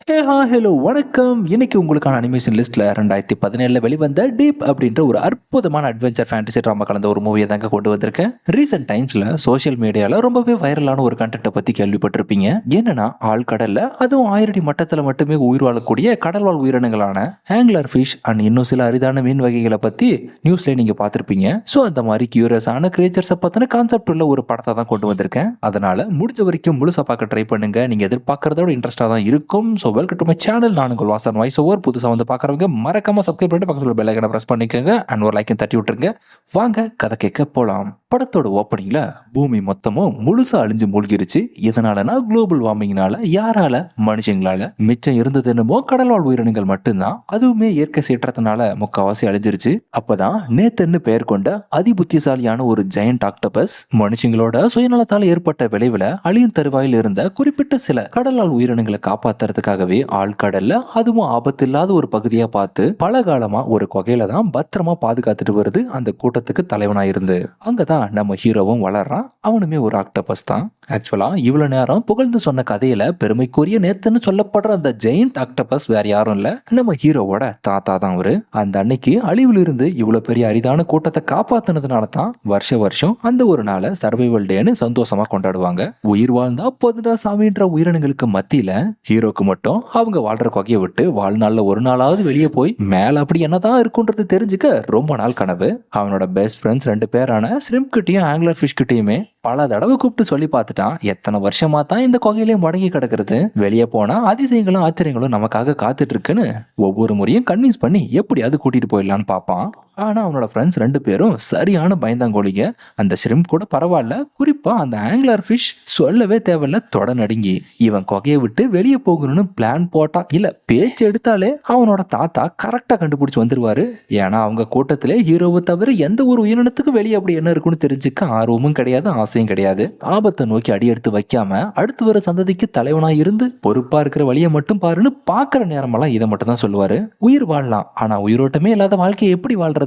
Hello வணக்கம். இன்னைக்கு உங்களுக்கான அனிமேஷன் லிஸ்ட்ல 2017 வெளிவந்த டீப் அப்படின்ற ஒரு அற்புதமான அட்வென்ச்சர் ஃபேண்டசி ட்ராமா கலந்த ஒரு மூவியை தாங்க கொண்டு வந்திருக்கேன். ரீசெண்ட் டைம்ஸ்ல சோஷியல் மீடியால ரொம்பவே வைரலான ஒரு கண்டென்ட்டை பத்தி கேள்விப்பட்டிருப்பீங்க. என்னன்னா ஆழ்கடல்ல அதுவும் 1000 அடி மட்டத்துல மட்டுமே உயிர் வாழக்கூடிய கடல்வாழ் உயிரினங்களான ஆங்கிலர் ஃபிஷ் அண்ட் இன்னும் சில அரிதான மீன் வகைகளை பத்தி நியூஸ்ல நீங்க பார்த்திருப்பீங்க. ஸோ அந்த மாதிரி கியூரியஸான கிரியேச்சர்ஸை பத்தின கான்செப்ட் உள்ள ஒரு படத்தை தான் கொண்டு வந்திருக்கேன். அதனால முடிஞ்ச வரைக்கும் முழுசா பார்க்க ட்ரை பண்ணுங்க. நீங்க எதிர்பார்க்கறதோட இன்ட்ரெஸ்டா தான் இருக்கும். So welcome to my channel. நான் உங்கள் வாசன் வாய்ஸ் ஓவர். புதுசாக வந்து பார்க்குறவங்க மறக்காம சப்ஸ்கிரைப் பண்ணிட்டு பக்கத்தில் பெல் ஐக்கனை பிரஸ் பண்ணிக்கோங்க அண்ட் ஒரு லைக்கை தட்டி விட்டுருங்க. வாங்க கதை கேட்க போகலாம். படத்தோட ஓப்பனிங்ல பூமி மொத்தமும் முழுசா அழிஞ்சு மூழ்கிருச்சு. இதனாலனா குளோபல் வார்மிங்னால யாரால மனுஷங்களால மிச்சம் இருந்தது என்னமோ கடல்வாழ் உயிரினங்கள் மட்டும்தான். அதுவுமே இயற்கை சீற்றத்தினால முக்காவாசி அழிஞ்சிருச்சு. அப்பதான் நேத்தன்னு பெயர் கொண்ட அதிபுத்திசாலியான ஒரு ஜெயண்ட் ஆக்டோபஸ் மனுஷங்களோட சுயநலத்தால் ஏற்பட்ட விளைவுல அழியும் தருவாயில் இருந்த குறிப்பிட்ட சில கடல்வாழ் உயிரினங்களை காப்பாத்துறதுக்காகவே ஆழ்கடல்ல அதுவும் ஆபத்து இல்லாத ஒரு பகுதியா பார்த்து பல காலமா ஒரு கொகையில தான் பத்திரமா பாதுகாத்துட்டு வருது அந்த கூட்டத்துக்கு தலைவனா இருந்து. அங்கதான் நம்ம ஹீரோவும் வளர்றான். அவனுமே ஒரு ஆக்டோபஸ் தான். ஆக்சுவலா இவ்வளவு நேரம் புகழ்ந்து சொன்ன கதையில பெருமைக்குரிய நேத்துன்னு சொல்லப்படுற அந்த ஜெயண்ட் ஆக்டோபஸ் வேற யாரும் இல்ல, நம்ம ஹீரோவோட தாத்தா தான் அவரு. அந்த அன்னைக்கு அழிவுல இருந்து இவ்வளவு பெரிய அரிதான கூட்டத்தை காப்பாத்தினதுனால தான் வருஷம் அந்த ஒரு நாளை சர்வைவல் டேன்னு சந்தோஷமா கொண்டாடுவாங்க. உயிர் வாழ்ந்தா போதுடா சாமின்ற உயிரினங்களுக்கு மத்தியில ஹீரோக்கு மட்டும் அவங்க வாழ்ற கொகையை விட்டு வாழ்நாள்ல ஒரு நாளாவது வெளியே போய் மேல அப்படி என்னதான் இருக்குன்றது தெரிஞ்சுக்க ரொம்ப நாள் கனவு. அவனோட பெஸ்ட் ஃப்ரெண்ட்ஸ் 2 பேரான ஷ்ரிம்ப் கிட்டையும் ஆங்கிலர் ஃபிஷ் கிட்டையுமே பல தடவை கூப்பிட்டு சொல்லி பார்த்துட்டான். எத்தனை வருஷமா தான் இந்த கொகையிலே முடங்கி கிடக்கிறது, வெளியே போனா அதிசயங்களும் ஆச்சரியங்களும் நமக்காக காத்துட்டு இருக்குன்னு ஒவ்வொரு முறையும் கன்வின்ஸ் பண்ணி எப்படியாவது கூட்டிட்டு போயிடலான்னு பார்ப்பான். ஆனா அவனோட ஃப்ரெண்ட்ஸ் 2 பேரும் சரியான பயந்தாங்கோலிங்க. அந்த ஷ்ரிம்ப் கூட பரவாயில்ல, குறிப்பா அந்த ஆங்கிலர் ஃபிஷ் சொல்லவே தேவையில்ல, தொட நடுங்கி இவன் கொகையை விட்டு வெளியே போகணும்னு பிளான் போட்டா இல்ல பேச்சு எடுத்தாலே அவனோட தாத்தா கரெக்டா கண்டுபிடிச்சு வந்துருவாரு. ஏன்னா அவங்க கூட்டத்திலே ஹீரோவை தவிர எந்த ஒரு உயிரினத்துக்கும் வெளியே அப்படி என்ன இருக்குன்னு தெரிஞ்சுக்க ஆர்வமும் கிடையாது, ஆசையும் கிடையாது. ஆபத்தை நோக்கி அடி எடுத்து வைக்காம அடுத்து வர சந்ததிக்கு தலைவனா இருந்து பொறுப்பா இருக்கிற வழியை மட்டும் பாருன்னு பாக்குற நேரமெல்லாம் இதை மட்டும் தான் சொல்லுவாரு. உயிர் வாழலாம், ஆனா உயிரோட்டமே இல்லாத வாழ்க்கையை எப்படி வாழ்றது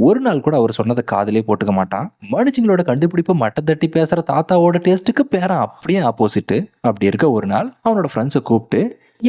ஒரு நாள் கூட அவர் சொன்னதை காதலே போட்டுக்க மாட்டான். மனுஷங்களோட கண்டுபிடிப்பு மட்டம் தட்டி பேசுற தாத்தாவோட டேஸ்ட்டுக்கு பேரன் அப்படியே ஆப்போசிட். அப்படி இருக்க ஒரு நாள் அவனோட ஃப்ரெண்ட்ஸை கூப்பிட்டு,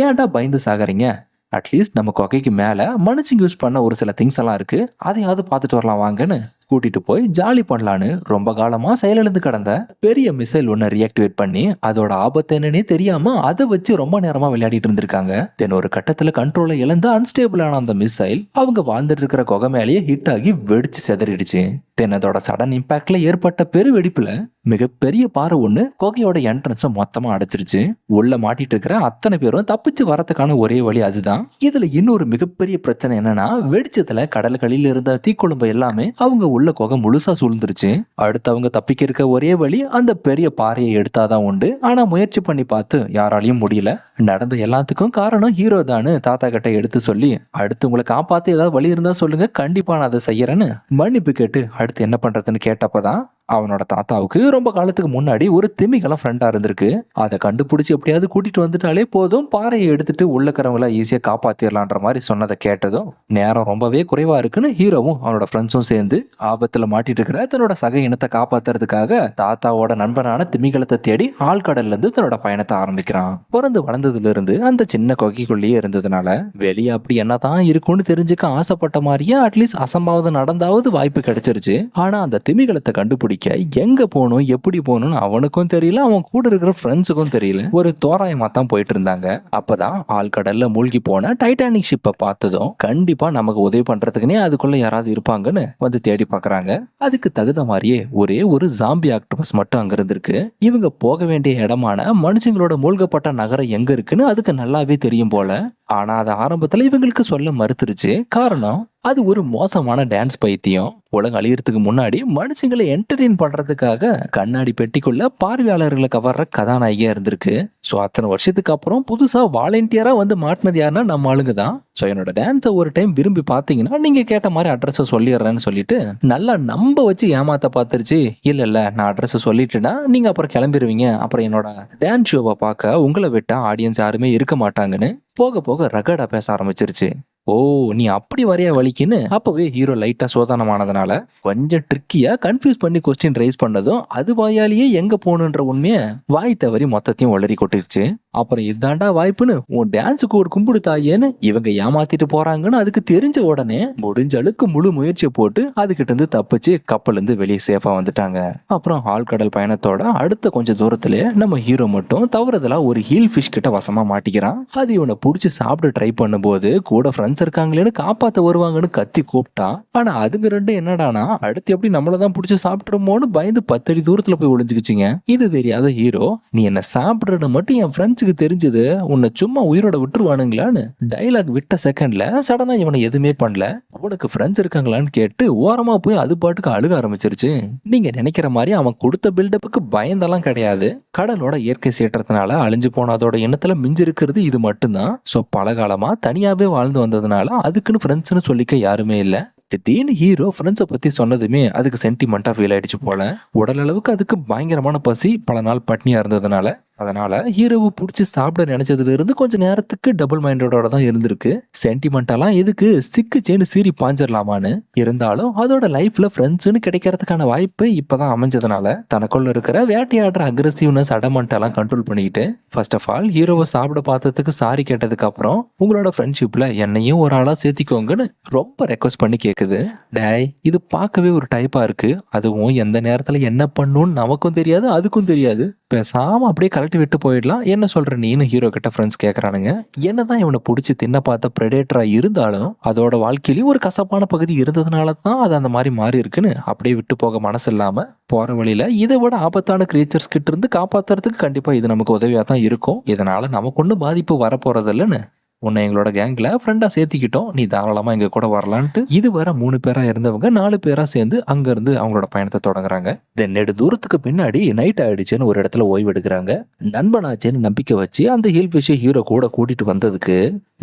ஏன்டா பயந்து சாகறீங்க, அட்லீஸ்ட் நம்ம கொகைக்கு மேல மனுஷங்க யூஸ் பண்ண ஒரு சில திங்ஸ் எல்லாம் இருக்கு, அதையாவது பார்த்துட்டு வரலாம் வாங்கன்னு கூட்டிட்டு போய் ஜாலி பண்ணலான்னு ரொம்ப காலமா செயலிழந்து கடந்த பெரிய மிசைல் ஒன்னு ரியாக்டிவேட் பண்ணி அதோட ஆபத்து என்னன்னே தெரியாம அதை வச்சு ரொம்ப நேரமா விளையாடிட்டு இருந்திருக்காங்க. தென் ஒரு கட்டத்துல கண்ட்ரோலை இழந்து அன்ஸ்டேபிளான அந்த மிசைல் அவங்க வாழ்ந்துட்டு இருக்கிற கொகை மேலேயே ஹிட் ஆகி வெடிச்சு செதறிடுச்சு. தென் அதோட சடன் இம்பாக்ட்ல ஏற்பட்ட பெரு வெடிப்புல மிகப்பெரிய பாறை ஒண்ணு கொகையோட என்ட்ரன்ஸை மொத்தமா அடைச்சிருச்சு. உள்ள மாட்டிட்டு இருக்கிற அத்தனை பேரும் தப்பிச்சு வரதுக்கான ஒரே வழி அதுதான். இதுல இன்னொரு மிகப்பெரிய பிரச்சனை என்னன்னா, வெடிச்சதுல கடல்களில் இருந்த தீக்குழம்பு எல்லாமே அவங்க உள்ள கொகை முழுசா சூழ்ந்துருச்சு. அடுத்து அவங்க தப்பிக்க இருக்க ஒரே வழி அந்த பெரிய பாறையை எடுத்தாதான் உண்டு. ஆனா முயற்சி பண்ணி பார்த்து யாராலையும் முடியல. நடந்த எல்லாத்துக்கும் காரணம் ஹீரோ தானு தாத்தா கிட்ட எடுத்து சொல்லி, அடுத்து உங்களை காப்பாத்து ஏதாவது வழி இருந்தா சொல்லுங்க, கண்டிப்பா நான் அதை செய்யறேன்னு மன்னிப்பு கேட்டு அடுத்து என்ன பண்றதுன்னு கேட்டப்பதான் அவனோட தாத்தாவுக்கு ரொம்ப காலத்துக்கு முன்னாடி ஒரு திமிங்கலம் ஃப்ரெண்டா இருந்திருக்கு. அதை கண்டுபிடிச்சு எப்படியாவது கூட்டிட்டு வந்துட்டாலே போதும், பாறையை எடுத்துட்டு உள்ளக்கிறவங்கள ஈஸியா காப்பாத்திரலான்ற மாதிரி சொன்னதை கேட்டதும் நேரம் ரொம்பவே குறைவா இருக்குன்னு ஹீரோவும் அவனோட ஃப்ரெண்ட்ஸும் சேர்ந்து ஆபத்துல மாட்டிட்டு இருக்கிற தன்னோட சக இனத்தை காப்பாத்துறதுக்காக தாத்தாவோட நண்பனான திமிங்கலத்தை தேடி ஆழ்கடல்ல இருந்து தன்னோட பயணத்தை ஆரம்பிக்கிறான். பிறந்து வளர்ந்ததுல இருந்து அந்த சின்ன கொகைக்குள்ளேயே இருந்ததுனால வெளியே அப்படி என்னதான் இருக்கும்னு தெரிஞ்சுக்க ஆசைப்பட்ட மாதிரியே அட்லீஸ்ட் அசம்பாவது நடந்தாவது வாய்ப்பு கிடைச்சிருச்சு. ஆனா அந்த திமிங்கலத்தை கண்டுபிடிக்க எங்க போகணும் எப்படி போகணும்னு அவனுக்கும் தெரியல, அவன் கூட இருக்கிற ஃப்ரெண்ட்ஸுக்கும் தெரியல. ஒரு தோராயமா தான் போயிட்டு இருந்தாங்க. அப்பதான் ஆழ்கடல்ல மூழ்கி போன டைட்டானிக் ஷிப்பை பார்த்ததும் கண்டிப்பா நமக்கு உதவி பண்றதுக்குன்னே அதுக்குள்ள யாராவது இருப்பாங்கன்னு வந்து தேடி பாக்குறாங்க. அதுக்கு தகுந்த மாதிரியே ஒரே ஒரு ஜாம்பி ஆக்டோபஸ் மட்டும் அங்க இருந்திருக்கு. இவங்க போக வேண்டிய இடமான மனுஷங்களோட மூழ்கப்பட்ட நகரம் எங்க இருக்குன்னு அதுக்கு நல்லாவே தெரியும் போல. ஆனா அது ஆரம்பத்துல இவங்களுக்கு சொல்ல மறுத்துருச்சு. காரணம், அது ஒரு மோசமான டான்ஸ் பைத்தியம். உலகம் அழியறதுக்கு முன்னாடி மனுஷங்களை என்டர்டெயின் பண்றதுக்காக கண்ணாடி பெட்டிக்குள்ள பார்வையாளர்களை கவர்ற கதாநாயகியா இருந்திருக்கு. ஸோ அத்தனை வருஷத்துக்கு அப்புறம் புதுசா வாலண்டியரா வந்து மாட்டினது யாருன்னா நம்ம ஆளுங்க தான். ஸோ என்னோட டான்ஸை ஒரு டைம் விரும்பி பார்த்தீங்கன்னா நீங்க கேட்ட மாதிரி அட்ரஸை சொல்லிடுறேன்னு சொல்லிட்டு நல்லா நம்ப வச்சு ஏமாத்த பார்த்துருச்சு. இல்ல நான் அட்ரஸை சொல்லிட்டுனா நீங்க அப்புறம் கிளம்பிடுவீங்க, அப்புறம் என்னோட டான்ஸ் ஷோவை பார்க்க உங்களை விட்டா ஆடியன்ஸ் யாருமே இருக்க மாட்டாங்கன்னு போக போக ரகடா பேச ஆரம்பிச்சிருச்சு. ஓ நீ அப்படி வரைய வலிக்குன்னு அப்பவே ஹீரோ லைட்டா சோதனமானதுனால கொஞ்சம் ட்ரிக்கியா கன்ஃபியூஸ் பண்ணி கொஸ்டின் ரைஸ் பண்ணதும் அது வாயாலேயே எங்க போகணுன்ற உண்மையை வாய் தவறி மொத்தத்தையும் ஒளறி கொட்டிருச்சு. அப்புறம் இதாண்டா வாய்ப்புன்னு உன் டான்ஸுக்கு ஒரு கும்பிடு தாயேன்னு இவங்க ஏமாத்திட்டு போறாங்கன்னு அதுக்கு தெரிஞ்ச உடனே முடிஞ்ச அளவுக்கு முழு முயற்சியை போட்டு அதுகிட்ட இருந்து தப்பிச்சு கப்பல்ல இருந்து வெளியே சேஃபா வந்துட்டாங்க. அப்புறம் ஆழ்கடல் பயணத்தோட அடுத்த கொஞ்சம் தூரத்திலே நம்ம ஹீரோ மட்டும் தவறுதலா ஒரு ஹீல் ஃபிஷ் கிட்ட வசமா மாட்டிக்கிறான். அது இவனை புடிச்சு சாப்பிட ட்ரை பண்ணும்போது கூட ஃப்ரெண்ட்ஸ் இருக்காங்களேன்னு காப்பாத்த வருவாங்கன்னு கத்தி கூப்பிட்டான். ஆனா அதுங்க ரெண்டு என்னடானா அடுத்து எப்படி நம்மளதான் புடிச்சு சாப்பிட்டுருமோன்னு பயந்து 10 அடி தூரத்துல போய் ஒளிஞ்சுக்கிச்சிங்க. இது தெரியாத ஹீரோ, நீ என்ன சாப்பிடுறது மட்டும் என் ஃப்ரெண்ட்ஸுக்கு தெரிஞ்சது உன்னை சும்மா உயிரோட விட்டுருவானுங்களான்னு டைலாக் விட்ட செகண்ட்ல சடனா இவனை எதுவுமே பண்ணல. அவனுக்கு ஃப்ரெண்ட்ஸ் இருக்காங்களான்னு கேட்டு ஓரமா போய் அது பாட்டுக்கு அழுக ஆரம்பிச்சிருச்சு. நீங்க நினைக்கிற மாதிரி அவன் கொடுத்த பில்டப்புக்கு பயந்தெல்லாம் கிடையாது. கடலோட இயற்கை சீற்றத்தினால அழிஞ்சு போன அதோட எண்ணத்துல மிஞ்சிருக்கிறது இது மட்டும்தான். ஸோ பல காலமா தனியாவே வாழ்ந்து வந்ததுனால அதுக்குன்னு ஃப்ரெண்ட்ஸ்னு சொல்லிக்க யாருமே இல்லை. திடீர்னு ஹீரோ ஃப்ரெண்ட்ஸை பத்தி சொன்னதுமே அதுக்கு சென்டிமெண்டா ஃபீல் ஆயிடுச்சு போல. உடல் அளவுக்கு அதுக்கு பயங்கரமான பசி, பல நாள் பட்னியா இருந்ததுனால. அதனால ஹீரோவை பிடிச்சி சாப்பிட நினைச்சதுல இருந்து கொஞ்ச நேரத்துக்கு டபுள் மைண்டோட தான் இருந்திருக்கு. சென்டிமெண்டெல்லாம் எதுக்கு சிக்கு சேனு சீறி பாஞ்சிடலாமான்னு. இருந்தாலும் அதோட லைஃப்ல ஃப்ரெண்ட்ஸ்னு கிடைக்கிறதுக்கான வாய்ப்பு இப்பதான் அமைஞ்சதுனால தனக்குள்ள இருக்கிற வேட்டையாடுற அக்ரெசிவ்னஸ் அடமெண்ட் எல்லாம் கண்ட்ரோல் பண்ணிக்கிட்டு ஃபர்ஸ்ட் ஆஃப் ஆல் ஹீரோவை சாப்பிட பார்த்ததுக்கு சாரி கேட்டதுக்கு அப்புறம் உங்களோட ஃப்ரெண்ட்ஷிப்ல என்னையும் ஒரு ஆளா சேர்த்திக்கோங்கன்னு ரொம்ப ரெக்வஸ்ட் பண்ணி கேட்குது. டேய், இது பார்க்கவே ஒரு டைப்பா இருக்கு. அதுவும் எந்த நேரத்துல என்ன பண்ணுன்னு நமக்கும் தெரியாது அதுக்கும் தெரியாது. பேசாம அப்படியே கலட்டி விட்டு போயிடலாம். என்ன சொல்ற நீன்னு ஹீரோ கிட்ட ஃப்ரெண்ட்ஸ் கேட்கறானுங்க. என்னதான் இவனை பிடிச்சி தின்ன பார்த்த பிரெடேட்டரா இருந்தாலும் அதோட வாழ்க்கையிலயும் ஒரு கசப்பான பகுதி இருந்ததுனால தான் அது அந்த மாதிரி மாறி இருக்குன்னு அப்படியே விட்டு போக மனசு இல்லாம போற வழியில இதை விட ஆபத்தான கிரியேச்சர்ஸ் கிட்ட இருந்து காப்பாத்துறதுக்கு கண்டிப்பா இது நமக்கு உதவியா தான் இருக்கும். இதனால நமக்கு ஒன்றும் பாதிப்பு வரப்போறது இல்லைன்னு உன்னை எங்களோட கேங்ல ஃப்ரெண்டா சேர்த்திக்கிட்டோம், நீ தாராளமா எங்க கூட வரலான்ட்டு இதுவரை 3 பேரா இருந்தவங்க 4 பேரா சேர்ந்து அங்க இருந்து அவங்களோட பயணத்தை தொடங்குறாங்க. தென் நெடு தூரத்துக்கு பின்னாடி நைட் ஆயிடுச்சுன்னு ஒரு இடத்துல ஓய்வு எடுக்கிறாங்க. நண்பனாச்சேன்னு நம்பிக்கை வச்சு அந்த ஹில் ஃபிஷ் ஹீரோ கூட கூட்டிட்டு வந்ததுக்கு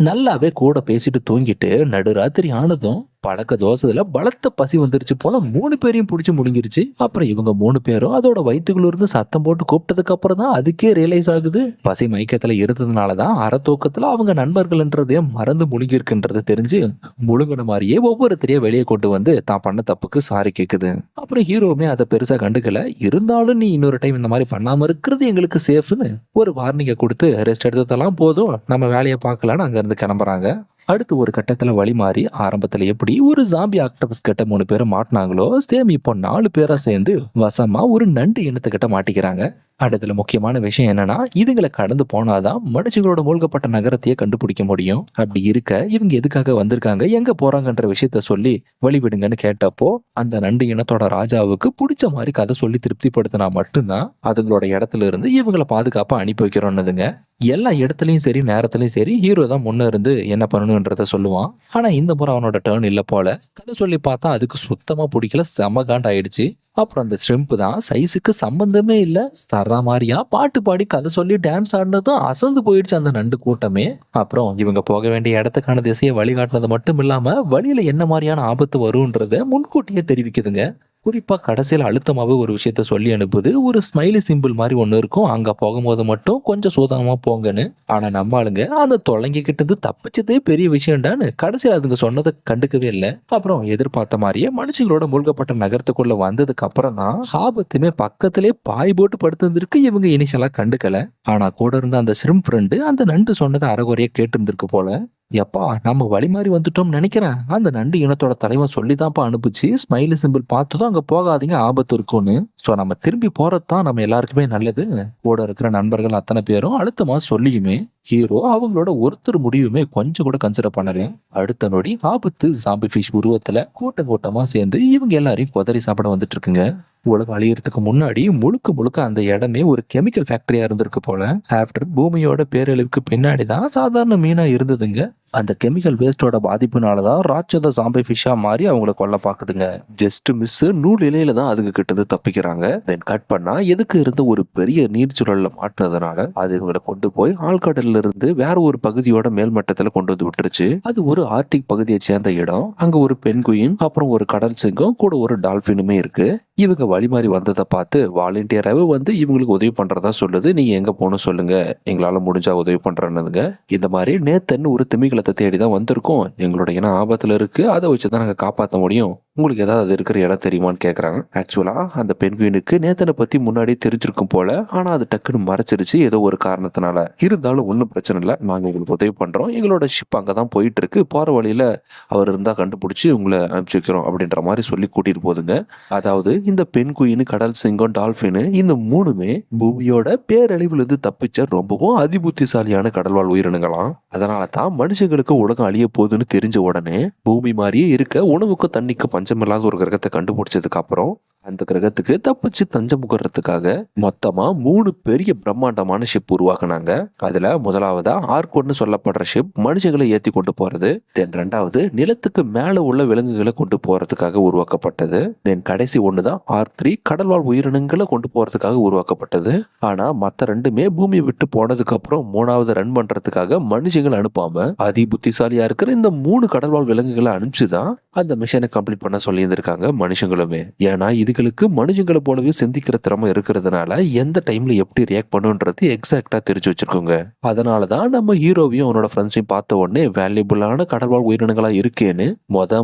நல்லாவே கூட பேசிட்டு தூங்கிட்டு நடுராத்திரி ஆனதும் பழக்க தோசையில பலத்த பசி வந்துருச்சு போல 3 பேரையும் பிடிச்சி முழுங்கிருச்சு. அப்புறம் இவங்க 3 பேரும் அதோட வயிற்றுக்குள்ள இருந்து சத்தம் போட்டு கூப்பிட்டதுக்கு அப்புறம் தான் அதுக்கே ரியலைஸ் ஆகுது பசி மயக்கத்துல இருந்ததுனாலதான் அறத்தூக்கத்துல அவங்க நண்பர்கள்ன்றதே மறந்து முழுங்கி இருக்குன்றது தெரிஞ்சு முழுங்கின மாதிரியே ஒவ்வொருத்தரையும் வெளியே கொண்டு வந்து தான் பண்ண தப்புக்கு சாரி கேக்குது. அப்புறம் ஹீரோவுமே அதை பெருசா கண்டுக்கல. இருந்தாலும் நீ இன்னொரு டைம் இந்த மாதிரி பண்ணாம இருக்கிறது எங்களுக்கு சேஃப்னு ஒரு வார்னிங்கை கொடுத்து ரெஸ்ட் எடுத்ததெல்லாம் போதும், நம்ம வேலையை பார்க்கலான்னு அங்க இருந்து கிளம்புறாங்க. அடுத்து ஒரு கட்டத்துல வழி மாறி ஆரம்பத்துல எப்படி ஒரு ஜாம்பி ஆக்டோபஸ் கிட்ட 3 பேரும் மாட்டினாங்களோ சேம் இப்போ 4 பேரா சேர்ந்து வசமா ஒரு நண்டு இனத்துக்கிட்ட மாட்டிக்கிறாங்க. அடுத்துல முக்கியமான விஷயம் என்னன்னா இதுங்களை கடந்து போனாதான் மனுஷங்களோட மூழ்கப்பட்ட நகரத்தையே கண்டுபிடிக்க முடியும். அப்படி இருக்க இவங்க எதுக்காக வந்திருக்காங்க எங்க போறாங்கன்ற விஷயத்த சொல்லி வழிவிடுங்கன்னு கேட்டப்போ அந்த நண்டு இனத்தோட ராஜாவுக்கு பிடிச்ச மாதிரி கதை சொல்லி திருப்திப்படுத்தினா மட்டும்தான் அதுங்களோட இடத்துல இருந்து இவங்களை பாதுகாப்பா அனுப்பி வைக்கிறோன்னுதுங்க. எல்லா இடத்துலயும் சரி நேரத்துலயும் சரி ஹீரோ தான் முன்ன இருந்து என்ன பண்ணணும்ன்றத சொல்லுவான். ஆனா இந்த முறை அவனோட டேர்ன் இல்ல போல. கதை சொல்லி பார்த்தா அதுக்கு சுத்தமா பிடிக்கல, செம காண்டாயிடுச்சு. அப்புறம் அந்த ஷ்ரிம்ப் தான் சைஸுக்கு சம்பந்தமே இல்ல சரா மாதிரியா பாட்டு பாடி கதை சொல்லி டான்ஸ் ஆடினதும் அசந்து போயிடுச்சு அந்த நண்டு கூட்டமே. அப்புறம் இவங்க போக வேண்டிய இடத்துக்கான திசையை வழிகாட்டினது மட்டும் இல்லாம வழியில என்ன மாதிரியான ஆபத்து வரும்ன்றத முன்கூட்டியே தெரிவிக்குதுங்க. குறிப்பா கடைசியில அழுத்தமாவே ஒரு விஷயத்த சொல்லி அனுப்புது. ஒரு ஸ்மைலி சிம்பிள் மாதிரி ஒண்ணு இருக்கும், அங்க போகும்போது மட்டும் கொஞ்சம் சூதானமா போங்கன்னு. ஆனா நம்ம ஆளுங்க அந்த தொலைங்கிக்கிட்டு இருந்து தப்பிச்சதே பெரிய விஷயம்டான்னு கடைசியில் அதுங்க சொன்னதை கண்டுக்கவே இல்லை. அப்புறம் எதிர்பார்த்த மாதிரியே மனுஷங்களோட மூழ்கப்பட்ட நகரத்துக்குள்ள வந்ததுக்கு அப்புறம் தான் ஆபத்துமே பக்கத்திலே பாய் போட்டு படுத்திருந்திருக்கு. இவங்க இனிஷியலா கண்டுக்கல. ஆனா கூட இருந்த அந்த ஷ்ரிம்ப் ஃப்ரெண்டு அந்த நண்டு சொன்னதை அறகுறையா கேட்டு இருந்திருக்கு போல. எப்பா நம்ம வழி மாறி வந்துட்டோம்னு நினைக்கிறேன், அந்த நண்டு இனத்தோட தலைவன் சொல்லிதான்ப்பா அனுப்பிச்சு ஸ்மைலி சிம்பிள் பார்த்ததும் அங்க போகாதீங்க ஆபத்து இருக்கும்னு. சோ நம்ம திரும்பி போறதுதான் நம்ம எல்லாருக்குமே நல்லது. கூட இருக்கிற நண்பர்கள் அத்தனை பேரும் அழுத்தமா சொல்லியுமே ஹீரோ அவங்களோட ஒருத்தர் முடிவுமே கொஞ்சம் கூட கன்சிடர் பண்ணல. அடுத்த நொடி ஆபத்து ஜாம்பி ஃபிஷ் உருவத்துல கூட்டம் கூட்டமா சேர்ந்து இவங்க எல்லாரையும் கொதறி சாப்பிட வந்துட்டு இருக்குங்க. உலகம் அழியறதுக்கு முன்னாடி முழுக்க முழுக்க அந்த இடமே ஒரு கெமிக்கல் ஃபேக்டரியா இருந்திருக்கு போல. ஆஃப்டர் பூமியோட பேரழிவுக்கு பின்னாடிதான் சாதாரண மீனா இருந்ததுங்க. அந்த கெமிக்கல் வேஸ்டோட பாதிப்புனாலதான் ராட்சத ஜாம்பி ஃபிஷ்ஷா மாறி அவங்கள கொல்ல பாக்குதுங்க. ஜஸ்ட் மிஸ் நூல் இலையில தான் அதுக்கு கிட்டது தப்பிக்கிறாங்க. தென் கட் பண்ணா எதுக்கு இருந்த ஒரு பெரிய நீர்ச்சுழல்ல மாட்டினதுனால அது இவங்களை கொண்டு போய் ஆழ்கடல்ல இருந்து வேற ஒரு பகுதியோட மேல்மட்டத்துல கொண்டு வந்து விட்டுருச்சு. அது ஒரு ஆர்டிக் பகுதியை சேர்ந்த இடம். அங்க ஒரு பெண்குயின், அப்புறம் ஒரு கடல் சிங்கம், கூட ஒரு டால்பினுமே இருக்கு. இவங்க வழிமாறி வந்ததை பார்த்து வாலண்டியராகவே வந்து இவங்களுக்கு உதவி பண்றதா சொல்லுது. நீங்க எங்க போகணும் சொல்லுங்க, எங்களால முடிஞ்சா உதவி பண்றேன்னுங்க. இந்த மாதிரி நேத்தன்னு ஒரு திமிங்கலத்தை தேடிதான் வந்திருக்கோம், எங்களோட இனம் ஆபத்துல இருக்கு, அதை வச்சுதான் நாங்க காப்பாற்ற முடியும், உங்களுக்கு ஏதாவது அது இருக்கிற இடம் தெரியுமான்னு கேட்குறாங்க. ஆக்சுவலாக அந்த பெண்குயினுக்கு நேத்தனை பற்றி முன்னாடியே தெரிஞ்சிருக்கும் போல, ஆனால் அது டக்குன்னு மறைச்சிருச்சு ஏதோ ஒரு காரணத்தினால. இருந்தாலும் ஒன்றும் பிரச்சனை இல்லை, நாங்கள் உங்களுக்கு உதவி பண்ணுறோம், எங்களோட ஷிப் அங்கே தான் போயிட்டு இருக்கு, போகிற வழியில் அவர் இருந்தால் கண்டுபிடிச்சி உங்களை அனுப்பிச்சி வைக்கிறோம் அப்படின்ற மாதிரி சொல்லி கூட்டிகிட்டு போகுதுங்க. அதாவது இந்த பெண்குயின், கடல் சிங்கம், டால்ஃபின் இந்த மூணுமே பூமியோட பேரழிவுலேருந்து தப்பிச்ச ரொம்பவும் அதிபுத்திசாலியான கடல்வாழ் உயிரினங்களாம். அதனால தான் மனுஷங்களுக்கு உலகம் அழிய போகுதுன்னு தெரிஞ்ச உடனே பூமி மாதிரியே இருக்க உணவுக்கும் தண்ணிக்கும் பஞ்சமில்லாத ஒரு கிரகத்தை கண்டுபிடிச்சதுக்கு அப்புறம் அந்த கிரகத்துக்கு தப்பிச்சு தஞ்சம் புகறதுக்காக மொத்தமா 3 பெரிய பிரம்மாண்டமான ஷிப் உருவாக்குனாங்க. அதுல முதலாவதா ஆர்க்-1 சொல்லப்படுற ஷிப் மனுஷங்களை ஏத்தி கொண்டு போறது. தென் ரெண்டாவது நிலத்துக்கு மேல உள்ள விலங்குகளை கொண்டு போறதுக்காக உருவாக்கப்பட்டது. தென் கடைசி ஒண்ணுதான் ஆர்க்-3 கடல்வாழ் உயிரினங்களை கொண்டு போறதுக்காக உருவாக்கப்பட்டது. ஆனா மத்த ரெண்டுமே பூமியை விட்டு போனதுக்கு அப்புறம் மூணாவது ரன் பண்றதுக்காக மனுஷங்களை அனுப்பாம அதி புத்திசாலியா இருக்கிற இந்த 3 கடல்வாழ் விலங்குகளை அனுப்பிச்சுதான் அந்த மிஷனை கம்ப்ளீட் பண்ண சொல்லி இருந்திருக்காங்க மனுஷங்களுமே. ஏன்னா இதுகளுக்கு மனுஷங்களை போலவே சிந்திக்கிற திறமை இருக்கிறதுனால எந்த டைம்ல எப்படி ரியாக்ட் பண்ணுன்றது எக்ஸாக்டா தெரிஞ்சு வச்சிருக்கோங்க. அதனாலதான் நம்ம ஹீரோவையும் அவனோட ஃப்ரெண்ட்ஸையும் பார்த்த உடனே வேல்யூபிளான கடல்வாழ் உயிரினங்களா இருக்கேன்னு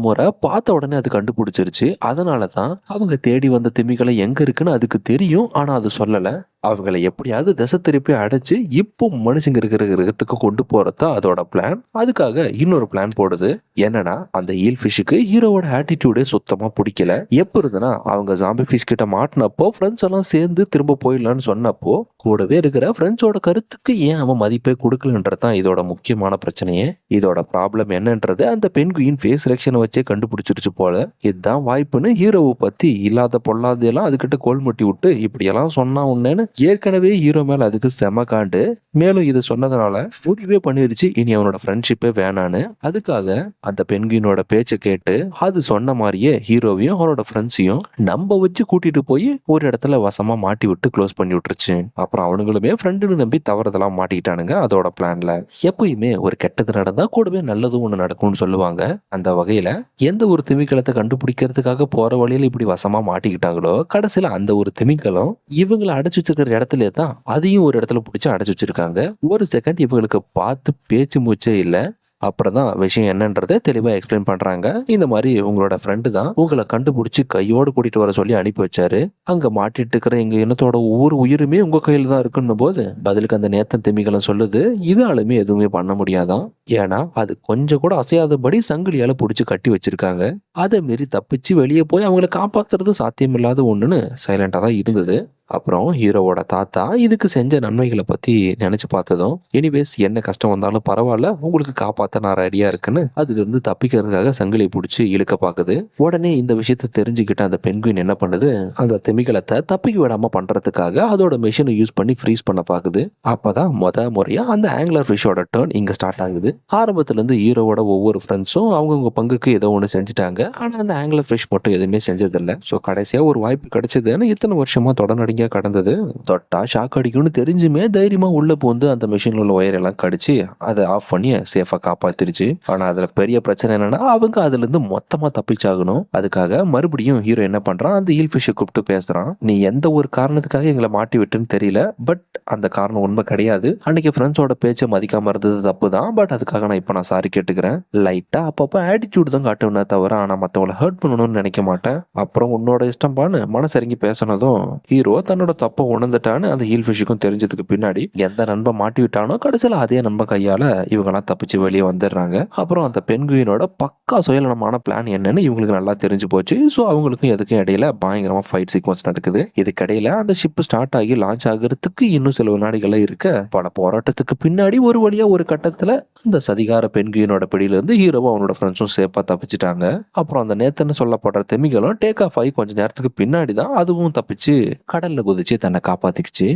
முறை பார்த்த உடனே அது கண்டுபிடிச்சிருச்சு. அதனாலதான் அவங்க தேடி வந்த திமிகளை எங்க இருக்குன்னு அதுக்கு தெரியும், ஆனா அது சொல்லல. அவங்களை எப்படியாவது திசை திருப்பி அடைச்சு இப்போ மனுஷங்க இருக்கிற கிரகத்துக்கு கொண்டு போறதுதான் அதோட பிளான். அதுக்காக இன்னொரு பிளான் போடுது. என்னன்னா அந்த ஈல் ஃபிஷ்ஷுக்கு ஹீரோவோட ஆட்டிடியூடே சுத்தமா பிடிக்கல. எப்ப இருந்தனா அவங்க ஜாம்பி ஃபிஷ் கிட்ட மாட்டினப்போ ஃப்ரெண்ட்ஸ் எல்லாம் சேர்ந்து திரும்ப போயிடலான்னு சொன்னப்போ கூடவே இருக்கிற ஃப்ரெண்ட்ஸோட கருத்துக்கு ஏன் அவன் மதிப்பே கொடுக்கலன்றதான் இதோட முக்கியமான பிரச்சனையே. இதோட ப்ராப்ளம் என்னன்றது அந்த பெண்குயின் ஃபேஸ் ரியாக்ஷனை வச்சே கண்டுபிடிச்சிருச்சு போல. இதுதான் வாய்ப்புன்னு ஹீரோவை பத்தி இல்லாத பொல்லாத எல்லாம் அதுகிட்ட கோல்முட்டி விட்டு இப்படியெல்லாம் சொன்னா உன்னேன்னு ஏற்கனவே ஹீரோ மேல அதுக்கு செம காண்டு. மேலும் இது சொன்னதுனால முடிவே பண்ணிருச்சு இனி அவனோட ஃப்ரெண்ட்ஷிப்பே வேணான்னு. அதுக்காக அந்த பெண்குயினோட பேச்சை கேட்டு அது சொன்ன மாதிரியே ஹீரோவையும் அவனோட ஃப்ரெண்ட்ஸையும் நம்ப வச்சு கூட்டிட்டு போய் ஒரு இடத்துல வசமா மாட்டி விட்டு க்ளோஸ் பண்ணி விட்டுருச்சு. அப்புறம் அவனுங்களுமே ஃப்ரெண்டுன்னு நம்பி தவறுதெல்லாம் மாட்டிக்கிட்டானுங்க அதோட பிளான்ல. எப்பயுமே ஒரு கெட்டது நடந்தா கூடவே நல்லதும் ஒண்ணு நடக்கும்னு சொல்லுவாங்க. அந்த வகையில எந்த ஒரு திமிக்கலத்தை கண்டுபிடிக்கிறதுக்காக போற வழியில இப்படி வசமா மாட்டிக்கிட்டாங்களோ கடைசியில அந்த ஒரு திமிக்கலம் இவங்களை அடைச்சு வச்சிருக்கிற இடத்துல தான் அதையும் ஒரு இடத்துல பிடிச்சி அடைச்சு வச்சிருக்காங்க. ஒரு செகண்ட் இவங்களுக்கு பார்த்து பேச்சு மூச்சே இல்லை. அப்புறம் தான் விஷயம் என்னன்றதை தெளிவா எக்ஸ்பிளைன் பண்றாங்க. இந்த மாதிரி உங்களோட ஃப்ரெண்டு தான் உங்களை கண்டுபிடிச்சி கையோடு கூட்டிட்டு வர சொல்லி அனுப்பி வச்சாரு. அங்க மாட்டிட்டு இருக்கிற எங்க இனத்தோட ஒவ்வொரு உயிருமே உங்க கையில தான் இருக்குன்னு போது பதிலுக்கு அந்த நேத்தன் திமிகளும் சொல்லுது இதாலுமே எதுவுமே பண்ண முடியாதான். ஏன்னா அது கொஞ்சம் கூட அசையாதபடி சங்கிலியால பிடிச்சி கட்டி வச்சிருக்காங்க. அதை மீறி தப்பிச்சு வெளியே போய் அவங்களை காப்பாத்துறது சாத்தியமில்லாத ஒண்ணுன்னு சைலண்டா தான் இருந்தது. அப்புறம் ஹீரோவோட தாத்தா இதுக்கு செஞ்ச நன்மைகளை பத்தி நினைச்சு பார்த்ததும் எனிவேஸ் என்ன கஷ்டம் வந்தாலும் பரவாயில்ல உங்களுக்கு காப்பாத்த நான் ரெடியா இருக்குன்னு அதுல இருந்து தப்பிக்கிறதுக்காக சங்கிலியை பிடிச்சி இழுக்க பாக்குது. உடனே இந்த விஷயத்த தெரிஞ்சுக்கிட்ட அந்த பெண்குயின் என்ன பண்ணுது, அந்த திமிங்கலத்தை தப்பிக்க விடாம பண்றதுக்காக அதோட மெஷினை யூஸ் பண்ணி ஃப்ரீஸ் பண்ண பாக்குது. அப்பதான் முறையா அந்த ஆங்கிலர் ஃபிஷோட டர்ன் இங்க ஸ்டார்ட் ஆகுது. ஆரம்பத்துல இருந்து ஹீரோவோட ஒவ்வொரு ஃப்ரெண்ட்ஸும் அவங்கவுங்க பங்குக்கு ஏதோ ஒண்ணு செஞ்சுட்டாங்க. ஆனா அந்த ஆங்கிலர் ஃபிஷ் மட்டும் எதுவுமே செஞ்சதில்லை. ஸோ கடைசியா ஒரு வாய்ப்பு கிடைச்சதுன்னு இத்தனை வருஷமா தொடர்ந்து கடந்தது. தொட்டா ஷாக் அடிக்கும்னு தெரிஞ்சுமே தைரியமா உள்ள போந்து அந்த மிஷின்ல உள்ள ஒயர் எல்லாம் கடிச்சு அதை ஆஃப் பண்ணி சேஃபா காப்பாத்திருச்சு. ஆனா அதுல பெரிய பிரச்சனை என்னன்னா அவங்க அதுல இருந்து மொத்தமா தப்பிச்சாகணும். அதுக்காக மறுபடியும் ஹீரோ என்ன பண்றான், அந்த ஈல் ஃபிஷ் கூப்பிட்டு பேசுறான். நீ எந்த ஒரு காரணத்துக்காக எங்களை மாட்டி விட்டுன்னு தெரியல, பட் அந்த காரணம் உண்மை கிடையாது. அன்னைக்கு ஃப்ரெண்ட்ஸோட பேச்சை மதிக்காம இருந்தது தப்பு தான், பட் அதுக்காக நான் சாரி கேட்டுக்கிறேன். லைட்டா அப்பப்போ ஆட்டிடியூட் தான் காட்டுவேனே தவிர ஆனா மத்தவங்களை ஹர்ட் பண்ணணும்னு நினைக்க மாட்டேன். அப்புறம் உன்னோட இஷ்டம் பான்னு மனசரிங்கி பேசினதும் ஹீரோ தன்னோட தப்ப உணர்ந்துட்டான்னு அந்த ஹீல் ஃபிஷுக்கும் தெரிஞ்சதுக்கு பின்னாடி எந்த நண்பன் மாட்டி விட்டானோ கடைசியில் அதே நண்பன் கையால இவங்கெல்லாம் தப்பிச்சு வெளியே வந்துடுறாங்க. அப்புறம் அந்த பெண்குயினோட பக்கா சுயநலமான பிளான் என்னன்னு இவங்களுக்கு நல்லா தெரிஞ்சு போச்சு. ஸோ அவங்களுக்கும் எதுக்கும் இடையில பயங்கரமா ஃபைட் சீக்வன்ஸ் நடக்குது. இதுக்கிடையில அந்த ஷிப் ஸ்டார்ட் ஆகி லான்ச் ஆகிறதுக்கு இன்னும் சில வினாடிகள் இருக்க பல போராட்டத்துக்கு பின்னாடி ஒரு வழியா ஒரு கட்டத்துல அந்த சதிகார பெண்குயினோட பிடியிலிருந்து ஹீரோவும் அவனோட ஃப்ரெண்ட்ஸும் சேஃபா தப்பிச்சிட்டாங்க. அப்புறம் அந்த நேத்தன்னு சொல்லப்படுற திமிகளும் டேக் ஆஃப் ஆகி கொஞ்ச நேரத்துக்கு பின்னாடி தான் அதுவும் தப்பிச்சு கடல்ல குதிச்சு தன்னை காப்பாத்திக்குச்சு.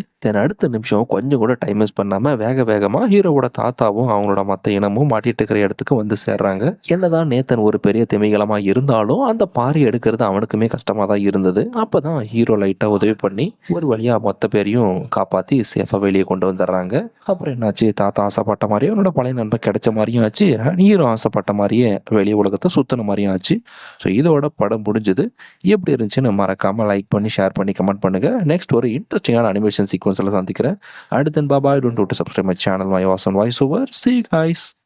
அடுத்த நிமிஷம் கொஞ்சம் கூட டைம் வேஸ்ட் பண்ணாம வேகமா ஹீரோவோட தாத்தாவும் அவங்களோட மத்த இனமும் மாட்டிட்டு இருக்கிற இடத்துக்கு வந்து சேர்றாங்க. என்னதான் நேத்தன் ஒரு பெரிய திமிங்கலமா இருந்தாலும் அந்த பாறை எடுக்கிறது அவனுக்குமே கஷ்டமா தான் இருந்தது. அப்பதான் ஹீரோ லைட்டா உதவி பண்ணி ஒரு வழியா மொத்த பேரையும் காப்பாத்தி சேஃபா வெளியே கொண்டு வந்துடுறாங்க. அப்புறம் என்னாச்சு, தாத்தா ஆசைப்பட்ட மாதிரியே அவனோட பழைய நண்பன் கிடைச்ச மாதிரியும் ஆச்சு, ஹீரோ ஆசைப்பட்ட மாதிரியே வெளியே உலகத்தை சுத்தின மாதிரியும் ஆச்சு. ஸோ இதோட படம் முடிஞ்சது. எப்படி இருந்துச்சுன்னு மறக்காம லைக் பண்ணி ஷேர் பண்ணி கமெண்ட் பண்ணுங்க. நெக்ஸ்ட் ஒரு இன்ட்ரெஸ்டிங்கான அனிமேஷன் சீக்வன்ஸ்ல சந்திக்கிறேன். அடுத்து bye bye, don't subscribe my channel, my Vasan voice over. See you guys.